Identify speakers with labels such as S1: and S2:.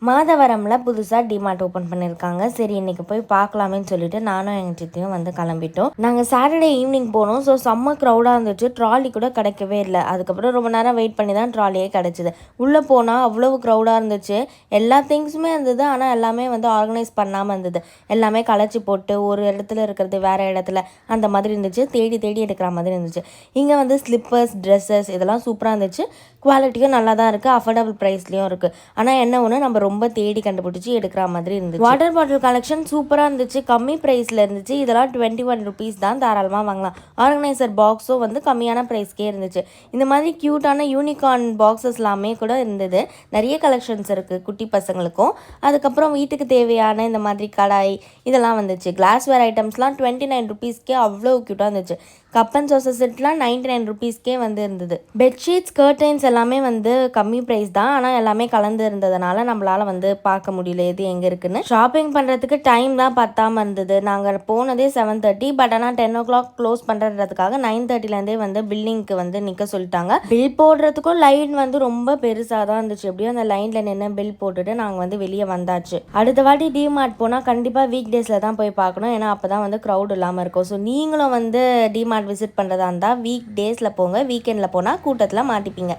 S1: மாதவரம்ல புதுசாக DMart open பண்ணியிருக்காங்க. சரி இன்னைக்கு போய் பார்க்கலாமேன்னு சொல்லிட்டு நானும் எங்கள் சித்தியும் வந்து கிளம்பிட்டோம். நாங்கள் சாட்டர்டே ஈவினிங் போனோம். ஸோ செம்ம க்ரௌடாக இருந்துச்சு. ட்ராலி கூட கிடைக்கவே இல்லை. அதுக்கப்புறம் ரொம்ப நேரம் வெயிட் பண்ணி தான் ட்ராலியே கிடச்சிது. உள்ளே போனால் அவ்வளவு க்ரௌடாக இருந்துச்சு. எல்லா திங்ஸுமே இருந்தது. ஆனால் எல்லாமே வந்து ஆர்கனைஸ் பண்ணாமல் இருந்தது. எல்லாமே களைச்சி போட்டு ஒரு இடத்துல இருக்கிறது வேறு இடத்துல அந்த மாதிரி இருந்துச்சு. தேடி தேடி எடுக்கிற மாதிரி இருந்துச்சு. இங்கே வந்து ஸ்லிப்பர்ஸ், ட்ரெஸ்ஸஸ் இதெல்லாம் சூப்பராக இருந்துச்சு. குவாலிட்டியும் நல்லா தான் இருக்குது. அஃபோர்டபுள் ப்ரைஸ்லேயும் இருக்குது. ஆனால் என்ன ஒன்று நம்ம ரொம்ப தேடி கண்டுபிடிச்சி எடுக்கிற மாதிரி இருந்துச்சு. வாட்டர் பாட்டில் கலெக்ஷன் சூப்பராக இருந்துச்சு. கம்மி ப்ரைஸில் இருந்துச்சு. இதெல்லாம் 21 rupees தான். தாராளமாக வாங்கலாம். ஆர்கனைசர் பாக்ஸும் வந்து கம்மியான ப்ரைஸ்க்கே இருந்துச்சு. இந்த மாதிரி க்யூட்டான யூனிகார்ன் பாக்ஸஸ் எல்லாமே கூட இருந்தது. நிறைய கலெக்ஷன்ஸ் இருக்குது குட்டி பசங்களுக்கும். அதுக்கப்புறம் வீட்டுக்கு தேவையான இந்த மாதிரி கடாய் இதெல்லாம் வந்துச்சு. கிளாஸ்வேர் ஐட்டம்ஸ்லாம் 29 rupeesக்கே அவ்வளோ க்யூட்டாக இருந்துச்சு. கப் அண்ட் சாசர் செட்லாம் 99 rupeesக்கே வந்து இருந்தது. பெட்ஷீட்ஸ், கர்டைன்ஸ் எல்லாமே வந்து கம்மி ப்ரைஸ் தான். ஆனால் எல்லாமே கலந்து இருந்ததுனால நம்மளால் வந்து பார்க்க முடியல எது எங்கே இருக்குன்னு. ஷாப்பிங் பண்ணுறதுக்கு டைம் தான் பத்தாமல் இருந்தது. நாங்கள் போனதே 7:30. பட் ஆனால் 10 o'clock க்ளோஸ் பண்ணுறதுக்காக 9:30லேருந்தே வந்து பில்லிங்க்கு வந்து நிற்க சொல்லிட்டாங்க. பில் போடுறதுக்கும் லைன் வந்து ரொம்ப பெருசாக தான் இருந்துச்சு. எப்படியும் அந்த லைனில் நின்று பில் போட்டுட்டு நாங்கள் வந்து வெளியே வந்தாச்சு. அடுத்த வாட்டி டிமார்ட் போனால் கண்டிப்பாக வீக் டேஸில் தான் போய் பார்க்கணும். ஏன்னா அப்போ தான் வந்து க்ரௌட் இல்லாமல் இருக்கும். ஸோ நீங்களும் வந்து டிமார்ட் விசிட் பண்ணுறதா இருந்தால் வீக் டேஸில் போங்க. வீக்கெண்டில் போனால் கூட்டத்தில் மாட்டிப்பீங்க.